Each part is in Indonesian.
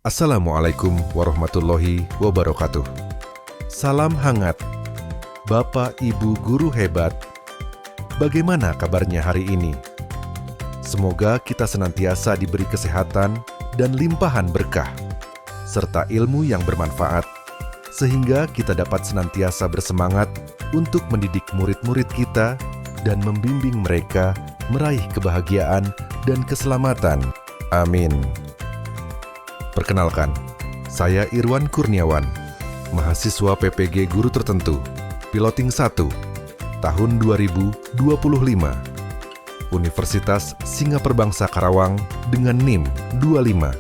Assalamualaikum warahmatullahi wabarakatuh. Salam hangat, Bapak Ibu guru hebat. Bagaimana kabarnya hari ini? Semoga kita senantiasa diberi kesehatan dan limpahan berkah, serta ilmu yang bermanfaat, sehingga kita dapat senantiasa bersemangat untuk mendidik murid-murid kita dan membimbing mereka meraih kebahagiaan dan keselamatan. Amin. Perkenalkan, saya Irwan Kurniawan, mahasiswa PPG Guru Tertentu, Piloting 1, tahun 2025, Universitas Singaperbangsa Karawang dengan NIM 25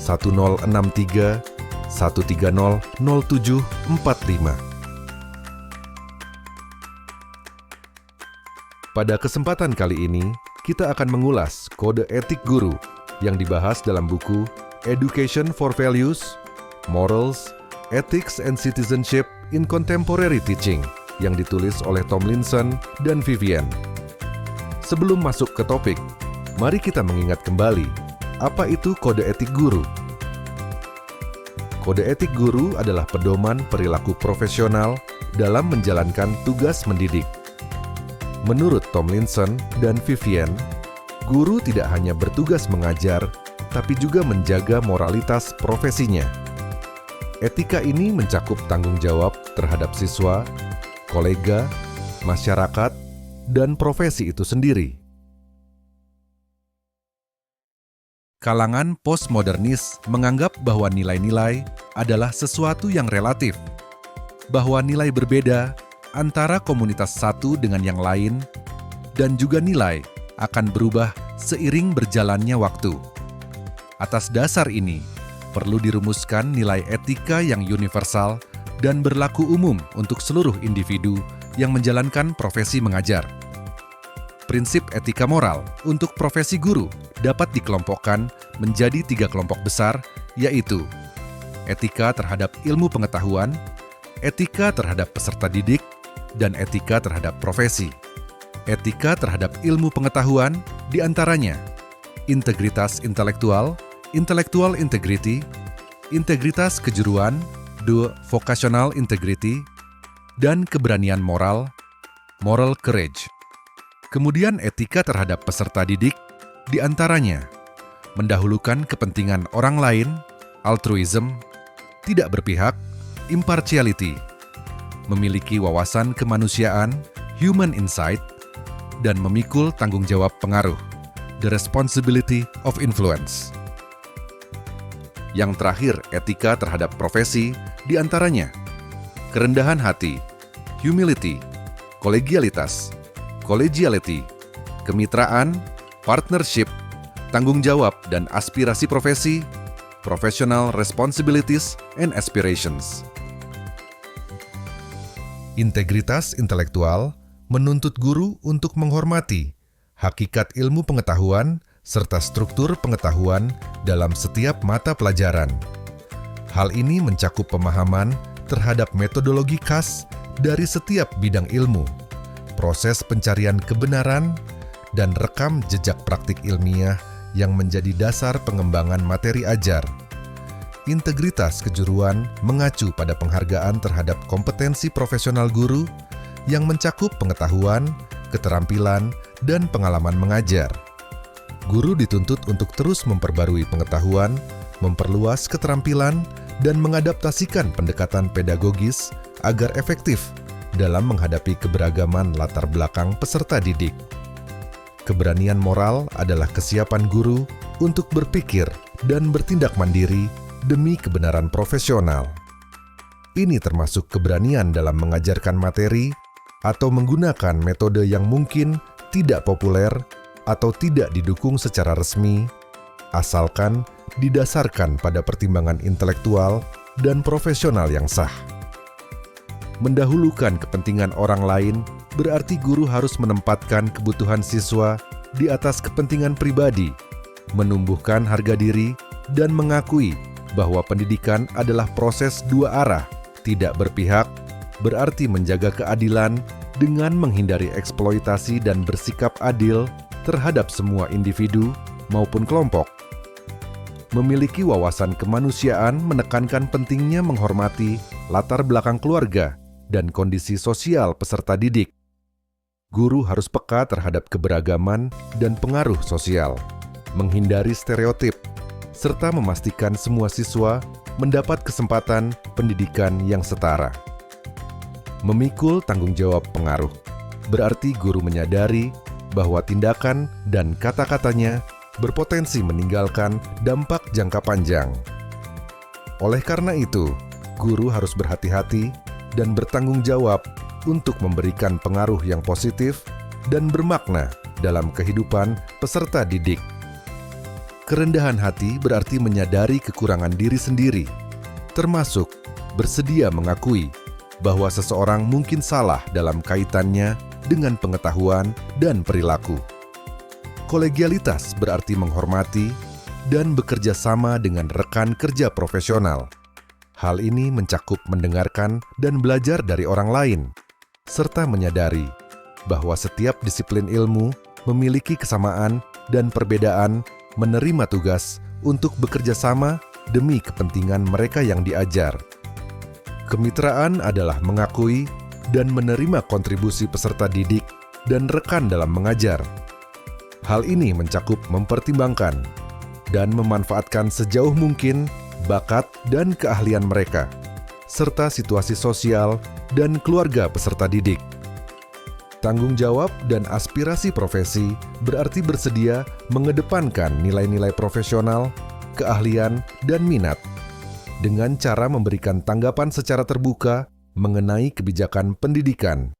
1063 130 0745. Pada kesempatan kali ini, kita akan mengulas kode etik guru yang dibahas dalam buku Education for Values, Morals, Ethics and Citizenship in Contemporary Teaching yang ditulis oleh Tomlinson dan Vivian. Sebelum masuk ke topik, mari kita mengingat kembali, apa itu kode etik guru? Kode etik guru adalah pedoman perilaku profesional dalam menjalankan tugas mendidik. Menurut Tomlinson dan Vivian, guru tidak hanya bertugas mengajar, tapi juga menjaga moralitas profesinya. Etika ini mencakup tanggung jawab terhadap siswa, kolega, masyarakat, dan profesi itu sendiri. Kalangan postmodernis menganggap bahwa nilai-nilai adalah sesuatu yang relatif, bahwa nilai berbeda antara komunitas satu dengan yang lain, dan juga nilai akan berubah seiring berjalannya waktu. Atas dasar ini, perlu dirumuskan nilai etika yang universal dan berlaku umum untuk seluruh individu yang menjalankan profesi mengajar. Prinsip etika moral untuk profesi guru dapat dikelompokkan menjadi 3 kelompok besar, yaitu etika terhadap ilmu pengetahuan, etika terhadap peserta didik, dan etika terhadap profesi. Etika terhadap ilmu pengetahuan diantaranya integritas intelektual, intellectual integrity, integritas kejuruan, vocational integrity, dan keberanian moral, moral courage. Kemudian etika terhadap peserta didik, diantaranya mendahulukan kepentingan orang lain, altruism, tidak berpihak, impartiality, memiliki wawasan kemanusiaan, human insight, dan memikul tanggung jawab pengaruh, the responsibility of influence. Yang terakhir, etika terhadap profesi, diantaranya kerendahan hati, humility, kolegialitas, collegiality, kemitraan, partnership, tanggung jawab dan aspirasi profesi, professional responsibilities and aspirations. Integritas intelektual menuntut guru untuk menghormati hakikat ilmu pengetahuan serta struktur pengetahuan dalam setiap mata pelajaran. Hal ini mencakup pemahaman terhadap metodologi khas dari setiap bidang ilmu, proses pencarian kebenaran, dan rekam jejak praktik ilmiah yang menjadi dasar pengembangan materi ajar. Integritas kejuruan mengacu pada penghargaan terhadap kompetensi profesional guru yang mencakup pengetahuan, keterampilan, dan pengalaman mengajar. Guru dituntut untuk terus memperbarui pengetahuan, memperluas keterampilan, dan mengadaptasikan pendekatan pedagogis agar efektif dalam menghadapi keberagaman latar belakang peserta didik. Keberanian moral adalah kesiapan guru untuk berpikir dan bertindak mandiri demi kebenaran profesional. Ini termasuk keberanian dalam mengajarkan materi atau menggunakan metode yang mungkin tidak populer atau tidak didukung secara resmi, asalkan didasarkan pada pertimbangan intelektual dan profesional yang sah. Mendahulukan kepentingan orang lain berarti guru harus menempatkan kebutuhan siswa di atas kepentingan pribadi, menumbuhkan harga diri, dan mengakui bahwa pendidikan adalah proses dua arah, tidak berpihak, berarti menjaga keadilan dengan menghindari eksploitasi dan bersikap adil terhadap semua individu maupun kelompok. memiliki wawasan kemanusiaan menekankan pentingnya menghormati latar belakang keluarga dan kondisi sosial peserta didik. Guru harus peka terhadap keberagaman dan pengaruh sosial, menghindari stereotip, serta memastikan semua siswa mendapat kesempatan pendidikan yang setara. Memikul tanggung jawab pengaruh, berarti guru menyadari bahwa tindakan dan kata-katanya berpotensi meninggalkan dampak jangka panjang. Oleh karena itu, guru harus berhati-hati dan bertanggung jawab untuk memberikan pengaruh yang positif dan bermakna dalam kehidupan peserta didik. Kerendahan hati berarti menyadari kekurangan diri sendiri, termasuk bersedia mengakui bahwa seseorang mungkin salah dalam kaitannya dengan pengetahuan dan perilaku. Kolegialitas berarti menghormati dan bekerja sama dengan rekan kerja profesional. Hal ini mencakup mendengarkan dan belajar dari orang lain, serta menyadari bahwa setiap disiplin ilmu memiliki kesamaan dan perbedaan, menerima tugas untuk bekerja sama demi kepentingan mereka yang diajar. Kemitraan adalah mengakui dan menerima kontribusi peserta didik dan rekan dalam mengajar. Hal ini mencakup mempertimbangkan dan memanfaatkan sejauh mungkin bakat dan keahlian mereka, serta situasi sosial dan keluarga peserta didik. Tanggung jawab dan aspirasi profesi berarti bersedia mengedepankan nilai-nilai profesional, keahlian, dan minat, dengan cara memberikan tanggapan secara terbuka mengenai kebijakan pendidikan.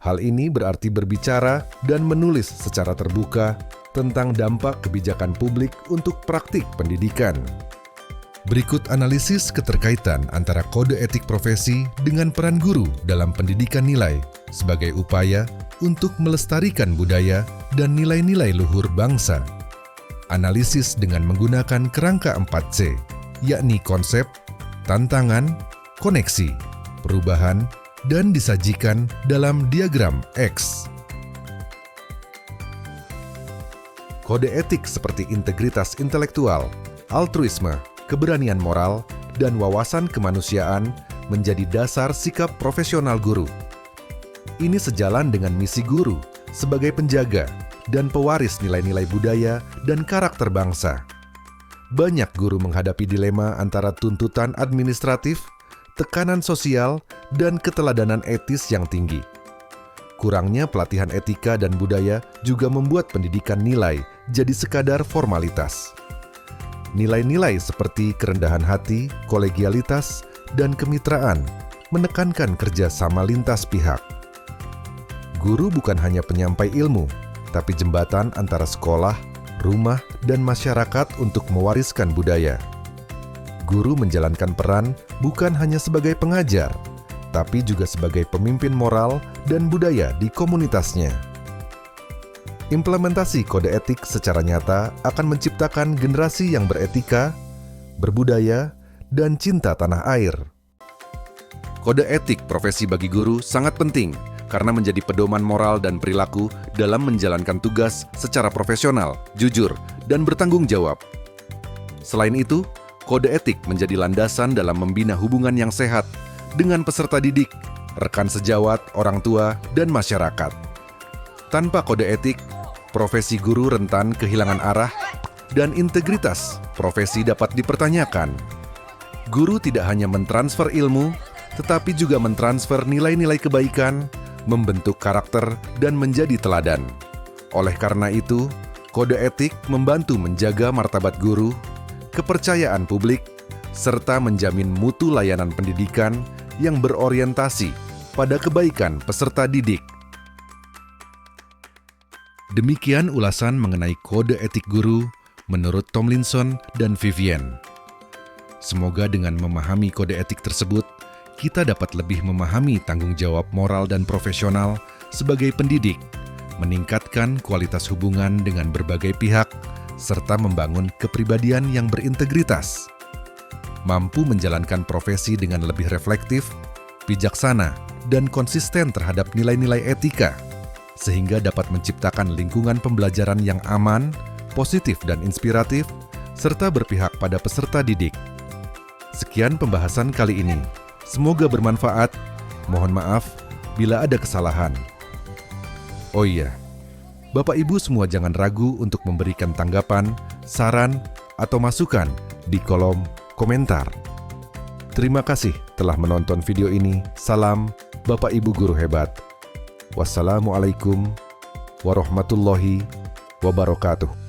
Hal ini berarti berbicara dan menulis secara terbuka tentang dampak kebijakan publik untuk praktik pendidikan. Berikut analisis keterkaitan antara kode etik profesi dengan peran guru dalam pendidikan nilai sebagai upaya untuk melestarikan budaya dan nilai-nilai luhur bangsa. Analisis dengan menggunakan kerangka 4C, yakni konsep, tantangan, koneksi, perubahan, dan disajikan dalam diagram X. Kode etik seperti integritas intelektual, altruisme, keberanian moral, dan wawasan kemanusiaan menjadi dasar sikap profesional guru. Ini sejalan dengan misi guru sebagai penjaga dan pewaris nilai-nilai budaya dan karakter bangsa. Banyak guru menghadapi dilema antara tuntutan administratif, tekanan sosial, dan keteladanan etis yang tinggi. Kurangnya pelatihan etika dan budaya juga membuat pendidikan nilai jadi sekadar formalitas. Nilai-nilai seperti kerendahan hati, kolegialitas, dan kemitraan menekankan kerja sama lintas pihak. Guru bukan hanya penyampai ilmu, tapi jembatan antara sekolah, rumah, dan masyarakat untuk mewariskan budaya. Guru menjalankan peran bukan hanya sebagai pengajar, tapi juga sebagai pemimpin moral dan budaya di komunitasnya. Implementasi kode etik secara nyata akan menciptakan generasi yang beretika, berbudaya, dan cinta tanah air. Kode etik profesi bagi guru sangat penting karena menjadi pedoman moral dan perilaku dalam menjalankan tugas secara profesional, jujur, dan bertanggung jawab. Selain itu, kode etik menjadi landasan dalam membina hubungan yang sehat dengan peserta didik, rekan sejawat, orang tua, dan masyarakat. Tanpa kode etik, profesi guru rentan kehilangan arah dan integritas profesi dapat dipertanyakan. Guru tidak hanya mentransfer ilmu, tetapi juga mentransfer nilai-nilai kebaikan, membentuk karakter, dan menjadi teladan. Oleh karena itu, kode etik membantu menjaga martabat guru, kepercayaan publik, serta menjamin mutu layanan pendidikan yang berorientasi pada kebaikan peserta didik. Demikian ulasan mengenai kode etik guru menurut Tomlinson dan Vivian. Semoga dengan memahami kode etik tersebut, kita dapat lebih memahami tanggung jawab moral dan profesional sebagai pendidik, meningkatkan kualitas hubungan dengan berbagai pihak, serta membangun kepribadian yang berintegritas. Mampu menjalankan profesi dengan lebih reflektif, bijaksana, dan konsisten terhadap nilai-nilai etika, sehingga dapat menciptakan lingkungan pembelajaran yang aman, positif, dan inspiratif serta berpihak pada peserta didik. Sekian pembahasan kali ini. Semoga bermanfaat. Mohon maaf bila ada kesalahan. Oh iya, Bapak Ibu semua jangan ragu untuk memberikan tanggapan, saran, atau masukan di kolom komentar. Terima kasih telah menonton video ini. Salam Bapak Ibu Guru Hebat. Wassalamualaikum warahmatullahi wabarakatuh.